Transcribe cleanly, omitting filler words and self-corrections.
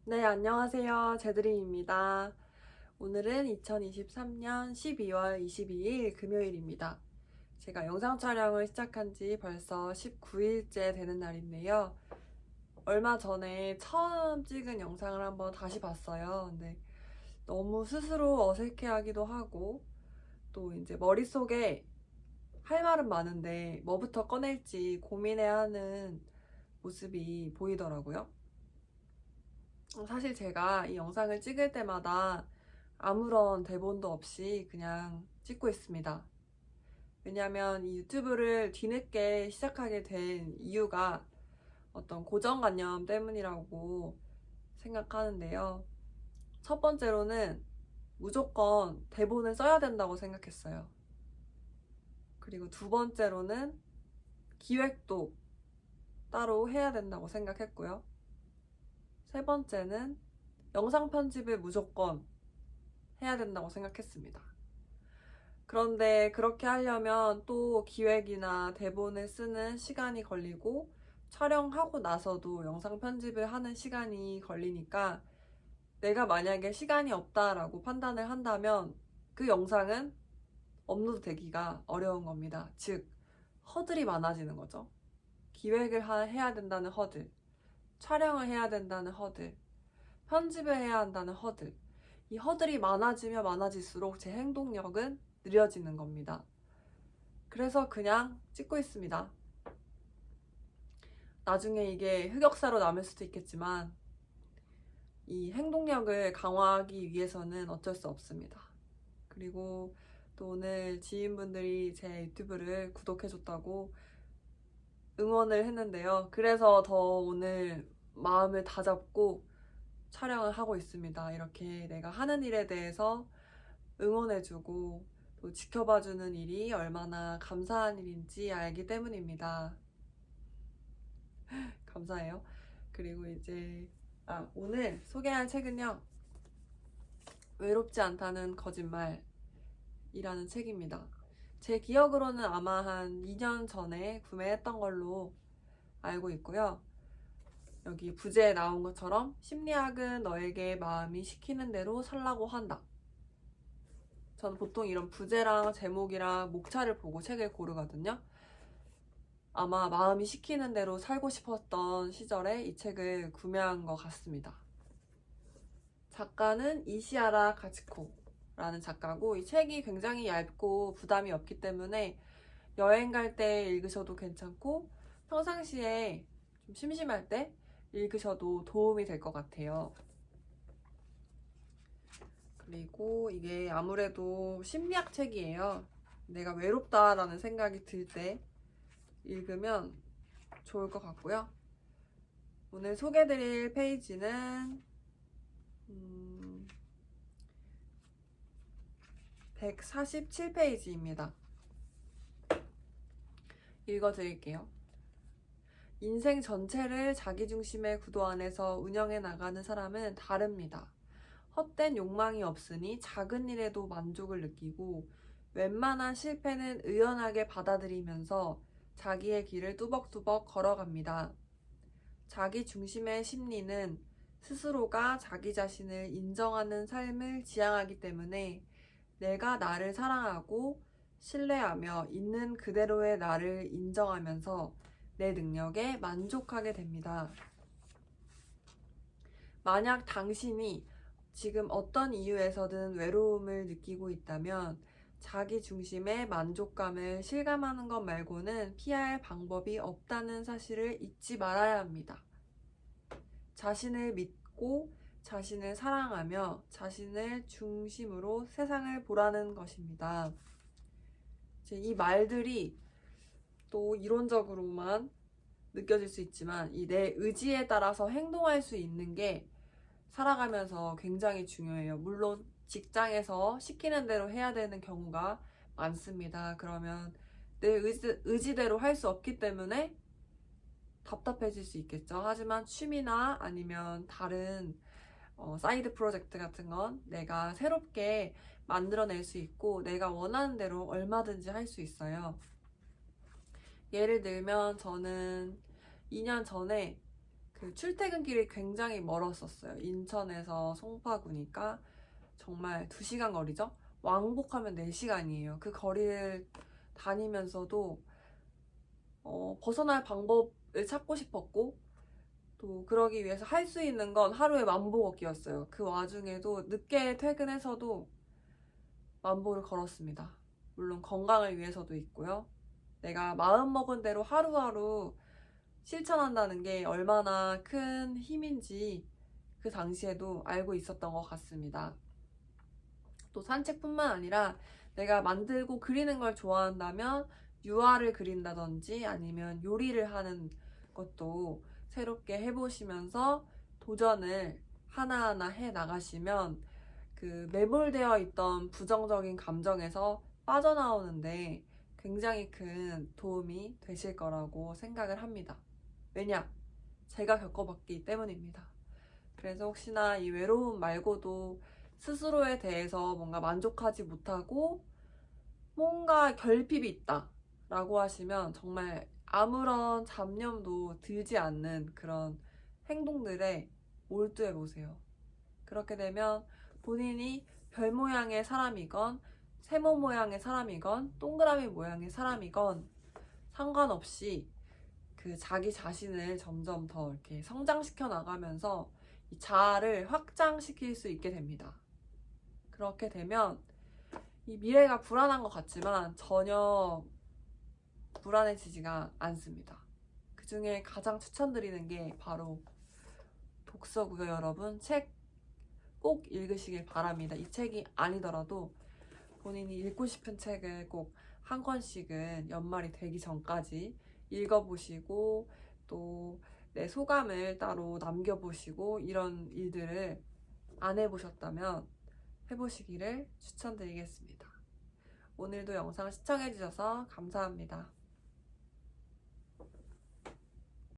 네, 안녕하세요. 제드림입니다. 오늘은 2023년 12월 22일 금요일입니다. 제가 영상 촬영을 시작한 지 벌써 19일째 되는 날인데요. 얼마 전에 처음 찍은 영상을 한번 다시 봤어요. 근데 너무 스스로 어색해하기도 하고 또 이제 머릿속에 할 말은 많은데 뭐부터 꺼낼지 고민해야 하는 모습이 보이더라고요. 사실 제가 이 영상을 찍을 때마다 아무런 대본도 없이 그냥 찍고 있습니다. 왜냐하면 이 유튜브를 뒤늦게 시작하게 된 이유가 어떤 고정관념 때문이라고 생각하는데요. 첫 번째로는 무조건 대본을 써야 된다고 생각했어요. 그리고 두 번째로는 기획도 따로 해야 된다고 생각했고요. 세 번째는 영상 편집을 무조건 해야 된다고 생각했습니다. 그런데 그렇게 하려면 또 기획이나 대본을 쓰는 시간이 걸리고 촬영하고 나서도 영상 편집을 하는 시간이 걸리니까 내가 만약에 시간이 없다라고 판단을 한다면 그 영상은 업로드 되기가 어려운 겁니다. 즉, 허들이 많아지는 거죠. 기획을 해야 된다는 허들, 촬영을 해야 된다는 허들, 편집을 해야 한다는 허들. 이 허들이 많아지면 많아질수록 제 행동력은 느려지는 겁니다. 그래서 그냥 찍고 있습니다. 나중에 이게 흑역사로 남을 수도 있겠지만 이 행동력을 강화하기 위해서는 어쩔 수 없습니다. 그리고 또 오늘 지인분들이 제 유튜브를 구독해줬다고 응원을 했는데요. 그래서 더 오늘 마음을 다잡고 촬영을 하고 있습니다. 이렇게 내가 하는 일에 대해서 응원해주고 또 지켜봐주는 일이 얼마나 감사한 일인지 알기 때문입니다. 감사해요. 그리고 이제 오늘 소개할 책은요. 외롭지 않다는 거짓말이라는 책입니다. 제 기억으로는 아마 한 2년 전에 구매했던 걸로 알고 있고요. 여기 부제에 나온 것처럼 심리학은 너에게 마음이 시키는 대로 살라고 한다. 저는 보통 이런 부제랑 제목이랑 목차를 보고 책을 고르거든요. 아마 마음이 시키는 대로 살고 싶었던 시절에 이 책을 구매한 것 같습니다. 작가는 이시아라 가츠코라는 작가고 이 책이 굉장히 얇고 부담이 없기 때문에 여행 갈 때 읽으셔도 괜찮고 평상시에 좀 심심할 때 읽으셔도 도움이 될 것 같아요. 그리고 이게 아무래도 심리학 책이에요. 내가 외롭다라는 생각이 들 때 읽으면 좋을 것 같고요. 오늘 소개해드릴 페이지는 147페이지입니다. 읽어드릴게요. 인생 전체를 자기중심의 구도 안에서 운영해 나가는 사람은 다릅니다. 헛된 욕망이 없으니 작은 일에도 만족을 느끼고 웬만한 실패는 의연하게 받아들이면서 자기의 길을 뚜벅뚜벅 걸어갑니다. 자기 중심의 심리는 스스로가 자기 자신을 인정하는 삶을 지향하기 때문에 내가 나를 사랑하고 신뢰하며 있는 그대로의 나를 인정하면서 내 능력에 만족하게 됩니다. 만약 당신이 지금 어떤 이유에서든 외로움을 느끼고 있다면 자기 중심의 만족감을 실감하는 것 말고는 피할 방법이 없다는 사실을 잊지 말아야 합니다. 자신을 믿고 자신을 사랑하며 자신을 중심으로 세상을 보라는 것입니다. 이 말들이 또 이론적으로만 느껴질 수 있지만 이 내 의지에 따라서 행동할 수 있는 게 살아가면서 굉장히 중요해요. 물론 직장에서 시키는 대로 해야 되는 경우가 많습니다. 그러면 내 의지대로 할 수 없기 때문에 답답해질 수 있겠죠. 하지만 취미나 아니면 다른 사이드 프로젝트 같은 건 내가 새롭게 만들어낼 수 있고 내가 원하는 대로 얼마든지 할 수 있어요. 예를 들면 저는 2년 전에 그 출퇴근길이 굉장히 멀었었어요. 인천에서 송파구니까 정말 2시간 거리죠? 왕복하면 4시간이에요. 그 거리를 다니면서도 벗어날 방법을 찾고 싶었고, 또 그러기 위해서 할 수 있는 건 하루에 만보 걷기였어요. 그 와중에도 늦게 퇴근해서도 만보를 걸었습니다. 물론 건강을 위해서도 있고요. 내가 마음먹은 대로 하루하루 실천한다는 게 얼마나 큰 힘인지 그 당시에도 알고 있었던 것 같습니다. 또 산책뿐만 아니라 내가 만들고 그리는 걸 좋아한다면 유화를 그린다든지 아니면 요리를 하는 것도 새롭게 해보시면서 도전을 하나하나 해 나가시면 그 매몰되어 있던 부정적인 감정에서 빠져나오는데 굉장히 큰 도움이 되실 거라고 생각을 합니다. 왜냐? 제가 겪어봤기 때문입니다. 그래서 혹시나 이 외로움 말고도 스스로에 대해서 뭔가 만족하지 못하고 뭔가 결핍이 있다 라고 하시면 정말 아무런 잡념도 들지 않는 그런 행동들에 몰두해 보세요. 그렇게 되면 본인이 별 모양의 사람이건 세모 모양의 사람이건 동그라미 모양의 사람이건 상관없이 그 자기 자신을 점점 더 이렇게 성장시켜 나가면서 이 자아를 확장시킬 수 있게 됩니다. 그렇게 되면 이 미래가 불안한 것 같지만 전혀 불안해지지가 않습니다. 그 중에 가장 추천드리는 게 바로 독서고요, 여러분. 책 꼭 읽으시길 바랍니다. 이 책이 아니더라도 본인이 읽고 싶은 책을 꼭 한 권씩은 연말이 되기 전까지 읽어보시고 또 내 소감을 따로 남겨보시고 이런 일들을 안 해보셨다면 해보시기를 추천드리겠습니다. 오늘도 영상 시청해주셔서 감사합니다.